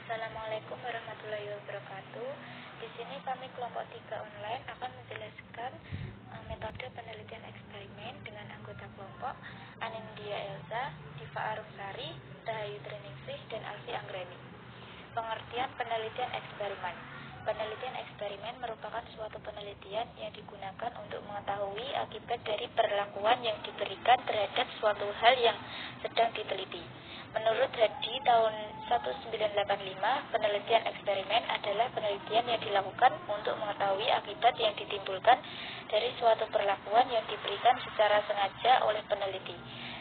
Assalamualaikum warahmatullahi wabarakatuh. Di sini kami kelompok 3 online akan menjelaskan metode penelitian eksperimen dengan anggota kelompok Anindya Elza, Diva Arufsari, Rahayu Triningsih, dan Alfi Anggreni. Pengertian penelitian eksperimen. Penelitian eksperimen merupakan suatu penelitian yang digunakan untuk mengetahui akibat dari perlakuan yang diberikan terhadap suatu hal yang sedang diteliti. Menurut Hadi tahun 1985, penelitian eksperimen adalah penelitian yang dilakukan untuk mengetahui akibat yang ditimbulkan dari suatu perlakuan yang diberikan secara sengaja oleh peneliti.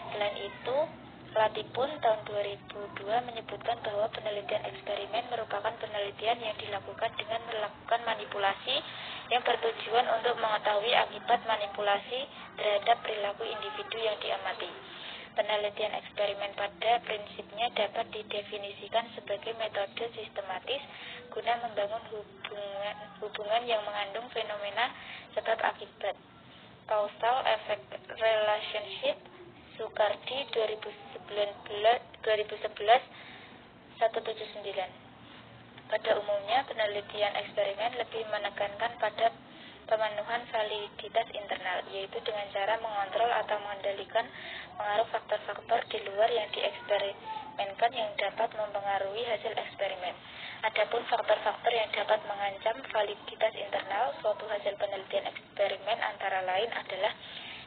Selain itu, Latipun tahun 2002 menyebutkan bahwa penelitian eksperimen merupakan penelitian yang dilakukan dengan melakukan manipulasi yang bertujuan untuk mengetahui akibat manipulasi terhadap perilaku individu yang diamati. Penelitian eksperimen pada prinsipnya dapat didefinisikan sebagai metode sistematis guna membangun hubungan yang mengandung fenomena sebab akibat. Causal Effect Relationship, Sukardi 2011-179. Pada umumnya, penelitian eksperimen lebih menekankan pada pemenuhan validitas internal, yaitu dengan cara mengontrol atau mengendalikan pengaruh faktor-faktor di luar yang dieksperimenkan yang dapat mempengaruhi hasil eksperimen. Adapun faktor-faktor yang dapat mengancam validitas internal suatu hasil penelitian eksperimen antara lain adalah: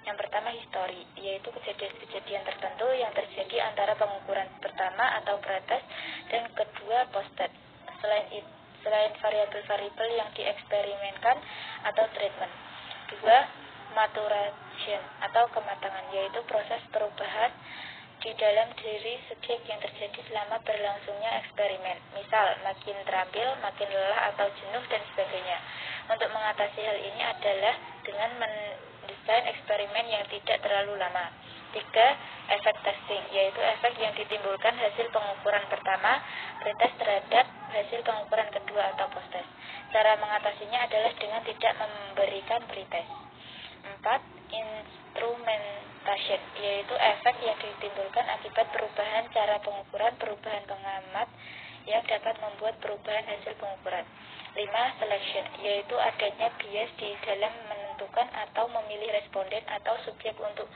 yang pertama, histori, yaitu kejadian-kejadian tertentu yang terjadi antara pengukuran pertama atau pretest dan kedua post-test. Selain variabel-variabel yang dieksperimenkan atau treatment. 2. Maturation atau kematangan, yaitu proses perubahan di dalam diri subjek yang terjadi selama berlangsungnya eksperimen. Misal, makin terampil, makin lelah atau jenuh, dan sebagainya. Untuk mengatasi hal ini adalah dengan mendesain eksperimen yang tidak terlalu lama. 3. Efek testing, yaitu efek yang ditimbulkan hasil pengukuran pertama, pretest terhadap hasil pengukuran kedua atau post-test. Cara mengatasinya adalah dengan tidak memberikan pretest. 4. Instrumentation, yaitu efek yang ditimbulkan akibat perubahan cara pengukuran, perubahan pengamat yang dapat membuat perubahan hasil pengukuran. 5. Selection, yaitu adanya bias di dalam menentukan atau memilih responden atau subjek untuk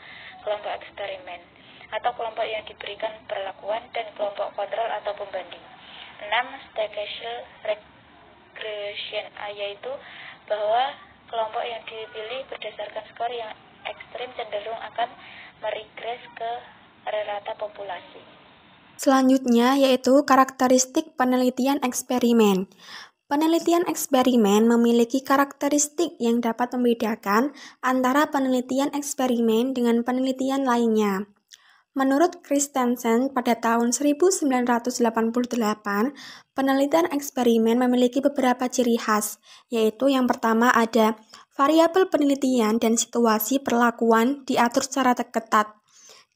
kelompok eksperimen, atau kelompok yang diberikan perlakuan, dan kelompok kontrol atau pembanding. 6. Statistical regression, yaitu bahwa kelompok yang dipilih berdasarkan skor yang ekstrim cenderung akan meregres ke rata populasi. Selanjutnya yaitu karakteristik penelitian eksperimen. Penelitian eksperimen memiliki karakteristik yang dapat membedakan antara penelitian eksperimen dengan penelitian lainnya. Menurut Christensen pada tahun 1988, penelitian eksperimen memiliki beberapa ciri khas, yaitu yang pertama ada variabel penelitian dan situasi perlakuan diatur secara ketat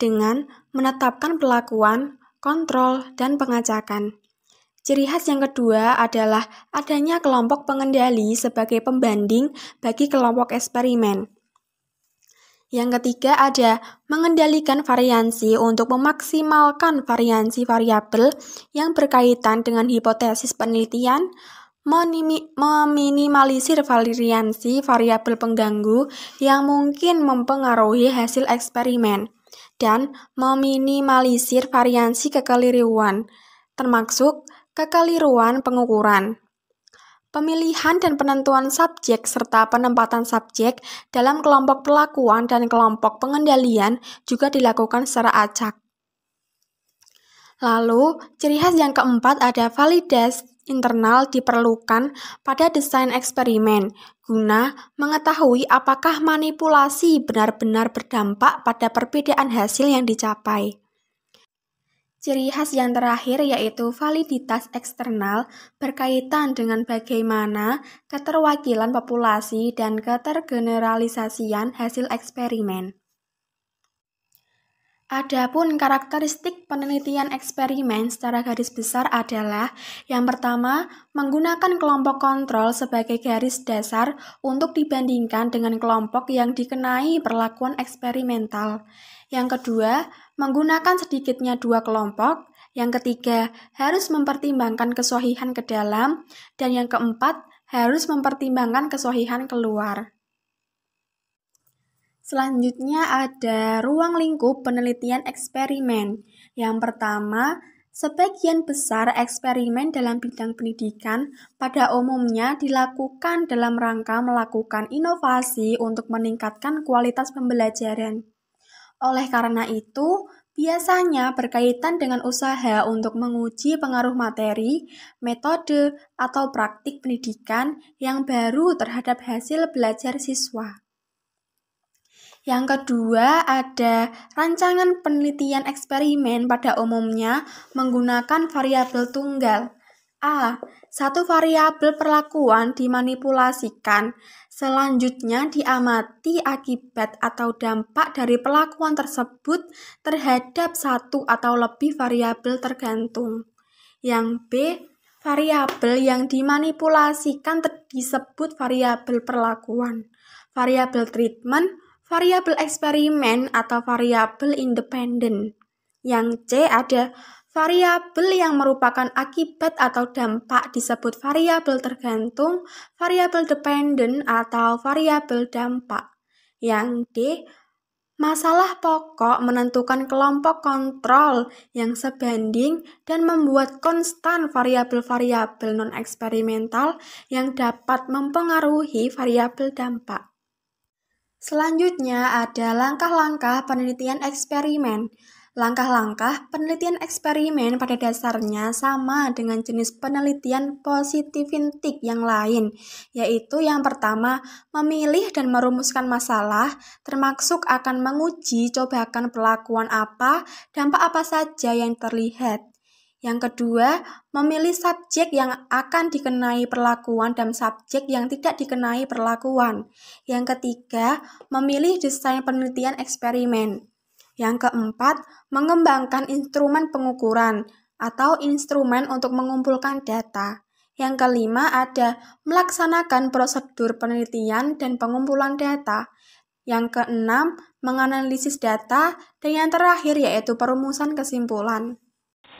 dengan menetapkan perlakuan, kontrol, dan pengacakan. Ciri khas yang kedua adalah adanya kelompok pengendali sebagai pembanding bagi kelompok eksperimen. Yang ketiga ada mengendalikan variansi untuk memaksimalkan variansi variabel yang berkaitan dengan hipotesis penelitian, meminimalisir variansi variabel pengganggu yang mungkin mempengaruhi hasil eksperimen, dan meminimalisir variansi kekeliruan, termasuk kekeliruan pengukuran. Pemilihan dan penentuan subjek serta penempatan subjek dalam kelompok perlakuan dan kelompok pengendalian juga dilakukan secara acak. Lalu, ciri khas yang keempat ada validasi internal diperlukan pada desain eksperimen guna mengetahui apakah manipulasi benar-benar berdampak pada perbedaan hasil yang dicapai. Ciri khas yang terakhir yaitu validitas eksternal berkaitan dengan bagaimana keterwakilan populasi dan ketergeneralisasian hasil eksperimen. Adapun karakteristik penelitian eksperimen secara garis besar adalah: yang pertama, menggunakan kelompok kontrol sebagai garis dasar untuk dibandingkan dengan kelompok yang dikenai perlakuan eksperimental. Yang kedua, menggunakan sedikitnya dua kelompok. Yang ketiga, harus mempertimbangkan kesohihan ke dalam. Dan yang keempat, harus mempertimbangkan kesohihan keluar. Selanjutnya ada ruang lingkup penelitian eksperimen. Yang pertama, sebagian besar eksperimen dalam bidang pendidikan pada umumnya dilakukan dalam rangka melakukan inovasi untuk meningkatkan kualitas pembelajaran. Oleh karena itu, biasanya berkaitan dengan usaha untuk menguji pengaruh materi, metode, atau praktik pendidikan yang baru terhadap hasil belajar siswa. Yang kedua, ada rancangan penelitian eksperimen pada umumnya menggunakan variabel tunggal. A. Satu variabel perlakuan dimanipulasikan. Selanjutnya diamati akibat atau dampak dari perlakuan tersebut terhadap satu atau lebih variabel tergantung. Yang B. Variabel yang dimanipulasikan disebut variabel perlakuan. Variabel treatment, variabel eksperimen atau variabel independen. Yang C ada variabel yang merupakan akibat atau dampak disebut variabel tergantung, variabel dependen atau variabel dampak. Yang D, masalah pokok menentukan kelompok kontrol yang sebanding dan membuat konstan variabel-variabel non-eksperimental yang dapat mempengaruhi variabel dampak. Selanjutnya ada langkah-langkah penelitian eksperimen. Langkah-langkah penelitian eksperimen pada dasarnya sama dengan jenis penelitian positivistik yang lain, yaitu yang pertama, memilih dan merumuskan masalah, termasuk akan menguji cobakan perlakuan apa, dampak apa saja yang terlihat. Yang kedua, memilih subjek yang akan dikenai perlakuan dan subjek yang tidak dikenai perlakuan. Yang ketiga, memilih desain penelitian eksperimen. Yang keempat, mengembangkan instrumen pengukuran atau instrumen untuk mengumpulkan data. Yang kelima ada melaksanakan prosedur penelitian dan pengumpulan data. Yang keenam, menganalisis data. Dan yang terakhir yaitu perumusan kesimpulan.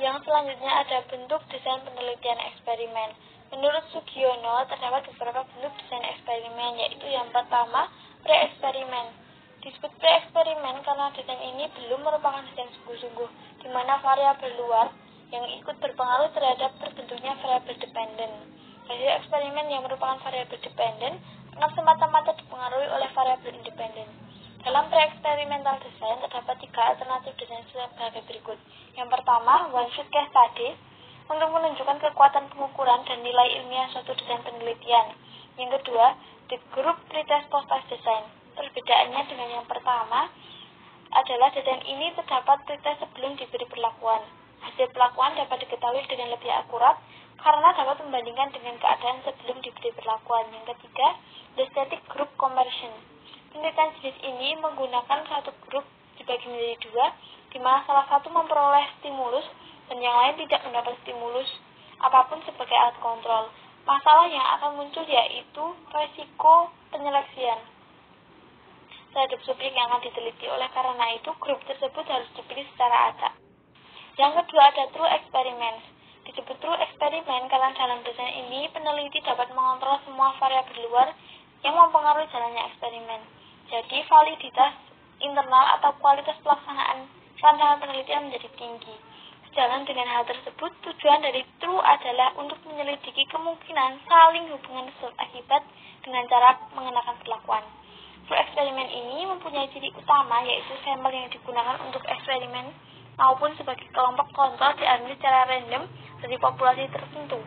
Yang selanjutnya ada bentuk desain penelitian eksperimen. Menurut Sugiono, terdapat beberapa bentuk desain eksperimen, yaitu yang pertama, pre-eksperimen. Disebut pre-eksperimen karena desain ini belum merupakan desain sungguh-sungguh, di mana variabel luar yang ikut berpengaruh terhadap terbentuknya variabel dependen. Hasil eksperimen yang merupakan variabel dependen akan semata-mata dipengaruhi oleh variabel independen. Dalam pre-eksperimental design terdapat 3 alternatif desain sebagai berikut. Yang pertama, one-shot case study untuk menunjukkan kekuatan pengukuran dan nilai ilmiah suatu desain penelitian. Yang kedua, the group pretest post-test design. Perbedaannya dengan yang pertama adalah desain ini terdapat pretest sebelum diberi perlakuan. Hasil perlakuan dapat diketahui dengan lebih akurat karena dapat membandingkan dengan keadaan sebelum diberi perlakuan. Yang ketiga, the static group conversion. Penelitian jenis ini menggunakan satu grup dibagi menjadi 2, di mana salah satu memperoleh stimulus dan yang lain tidak mendapat stimulus apapun sebagai alat kontrol. Masalah yang akan muncul yaitu resiko penyeleksian terhadap subjek yang akan diteliti. Oleh karena itu, grup tersebut harus dipilih secara acak. Yang kedua ada true experiments. Disebut true eksperimen karena dalam desain ini peneliti dapat mengontrol semua variabel luar yang mempengaruhi jalannya eksperimen. Jadi, validitas internal atau kualitas pelaksanaan rancangan penelitian menjadi tinggi. Sejalan dengan hal tersebut, tujuan dari true adalah untuk menyelidiki kemungkinan saling hubungan sebab akibat dengan cara mengenakan perlakuan. True eksperimen ini mempunyai ciri utama yaitu sampel yang digunakan untuk eksperimen maupun sebagai kelompok kontrol diambil secara random dari populasi tertentu.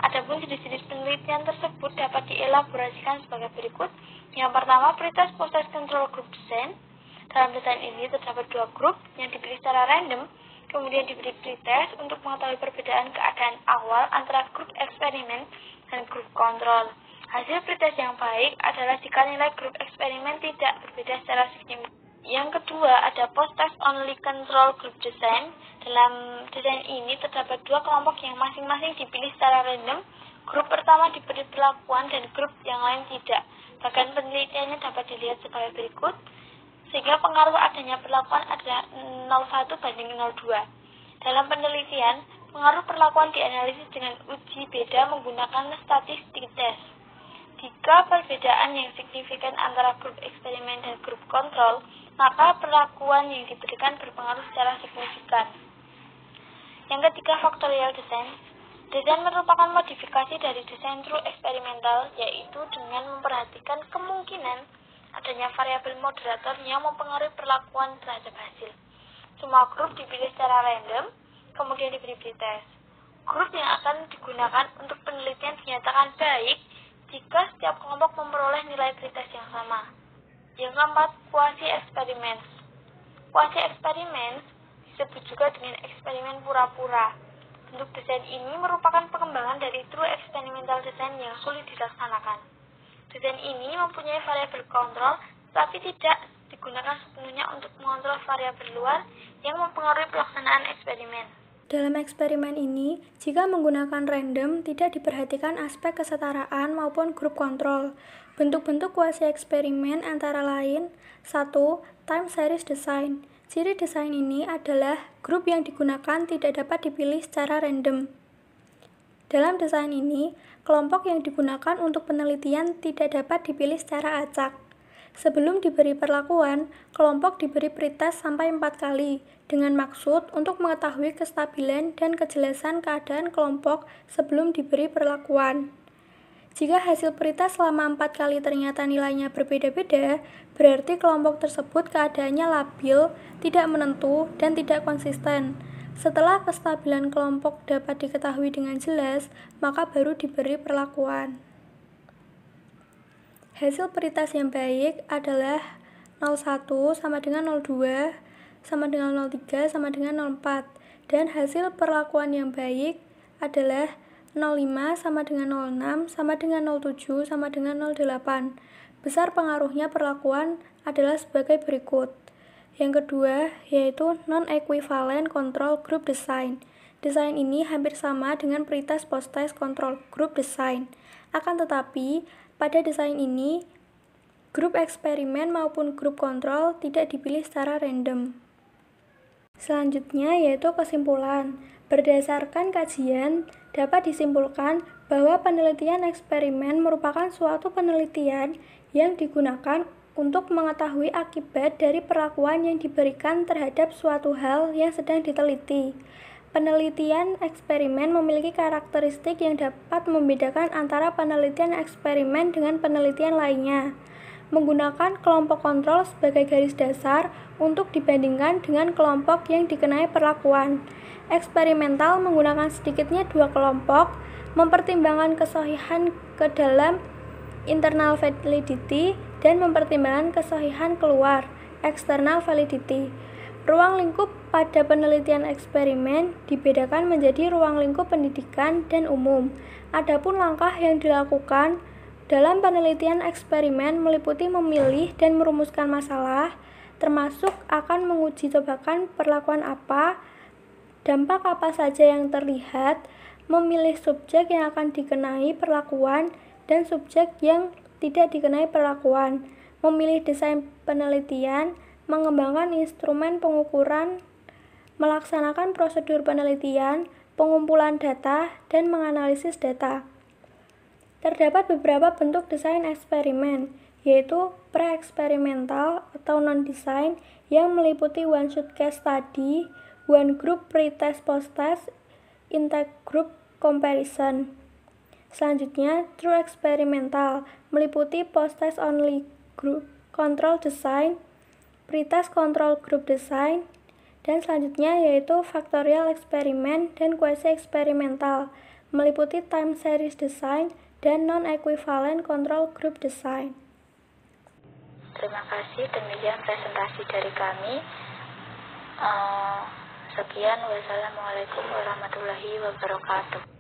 Adapun jenis-jenis penelitian tersebut dapat dielaborasikan sebagai berikut. Yang pertama, pretest post-test control group design. Dalam desain ini terdapat 2 grup yang dipilih secara random, kemudian diberi pretest untuk mengetahui perbedaan keadaan awal antara grup eksperimen dan grup kontrol. Hasil pretest yang baik adalah jika nilai grup eksperimen tidak berbeda secara signifikan. Yang kedua, ada post-test only control group design. Dalam desain ini terdapat 2 kelompok yang masing-masing dipilih secara random. Grup pertama diberi perlakuan dan grup yang lain tidak. Bahkan penelitiannya dapat dilihat sebagai berikut, sehingga pengaruh adanya perlakuan adalah 0,1 banding 0,2. Dalam penelitian, pengaruh perlakuan dianalisis dengan uji beda menggunakan statistik tes. Jika perbedaan yang signifikan antara grup eksperimen dan grup kontrol, maka perlakuan yang diberikan berpengaruh secara signifikan. Yang ketiga, faktorial design. Desain merupakan modifikasi dari desain true eksperimental, yaitu dengan memperhatikan kemungkinan adanya variabel moderator yang mempengaruhi perlakuan terhadap hasil. Semua grup dipilih secara random, kemudian diberi tes. Grup yang akan digunakan untuk penelitian dinyatakan baik jika setiap kelompok memperoleh nilai pretest yang sama. Yang keempat, quasi-eksperimen. Quasi-eksperimen disebut juga dengan eksperimen pura-pura. Bentuk desain ini merupakan pengembangan dari true experimental design yang sulit dilaksanakan. Desain ini mempunyai variabel kontrol, tapi tidak digunakan sepenuhnya untuk mengontrol variabel luar yang mempengaruhi pelaksanaan eksperimen. Dalam eksperimen ini, jika menggunakan random, tidak diperhatikan aspek kesetaraan maupun grup kontrol. Bentuk-bentuk quasi-eksperimen antara lain: 1. Time series design. Ciri desain ini adalah grup yang digunakan tidak dapat dipilih secara random. Dalam desain ini, kelompok yang digunakan untuk penelitian tidak dapat dipilih secara acak. Sebelum diberi perlakuan, kelompok diberi pretest sampai 4 kali, dengan maksud untuk mengetahui kestabilan dan kejelasan keadaan kelompok sebelum diberi perlakuan. Jika hasil pretest selama 4 kali ternyata nilainya berbeda-beda, berarti kelompok tersebut keadaannya labil, tidak menentu, dan tidak konsisten. Setelah kestabilan kelompok dapat diketahui dengan jelas, maka baru diberi perlakuan. Hasil pretest yang baik adalah 01 sama dengan 02, sama dengan 03, sama dengan 04. Dan hasil perlakuan yang baik adalah 05 sama dengan 06, sama dengan 07, sama dengan 08. Besar pengaruhnya perlakuan adalah sebagai berikut. Yang kedua, yaitu non-equivalent control group design. Desain ini hampir sama dengan pretest post-test control group design. Akan tetapi, pada desain ini, grup eksperimen maupun grup kontrol tidak dipilih secara random. Selanjutnya yaitu kesimpulan. Berdasarkan kajian, dapat disimpulkan bahwa penelitian eksperimen merupakan suatu penelitian yang digunakan untuk mengetahui akibat dari perlakuan yang diberikan terhadap suatu hal yang sedang diteliti. Penelitian eksperimen memiliki karakteristik yang dapat membedakan antara penelitian eksperimen dengan penelitian lainnya. Menggunakan kelompok kontrol sebagai garis dasar untuk dibandingkan dengan kelompok yang dikenai perlakuan. Eksperimental menggunakan sedikitnya 2 kelompok, mempertimbangkan kesahihan ke dalam internal validity dan mempertimbangkan kesahihan keluar external validity. Ruang lingkup pada penelitian eksperimen dibedakan menjadi ruang lingkup pendidikan dan umum. Adapun langkah yang dilakukan dalam penelitian eksperimen meliputi memilih dan merumuskan masalah, termasuk akan menguji cobakan perlakuan apa, dampak apa saja yang terlihat, memilih subjek yang akan dikenai perlakuan dan subjek yang tidak dikenai perlakuan, memilih desain penelitian, mengembangkan instrumen pengukuran, melaksanakan prosedur penelitian, pengumpulan data, dan menganalisis data. Terdapat beberapa bentuk desain eksperimen, yaitu pre-eksperimental atau non-design yang meliputi one-shot case study, one group pre-test post-test, intake group comparison. Selanjutnya, true eksperimental meliputi post-test only group control design, pretest control group design, dan selanjutnya yaitu factorial eksperimen dan quasi-eksperimental meliputi time series design dan non-equivalent control group design. Terima kasih, demikian presentasi dari kami. Sekian, wassalamualaikum warahmatullahi wabarakatuh.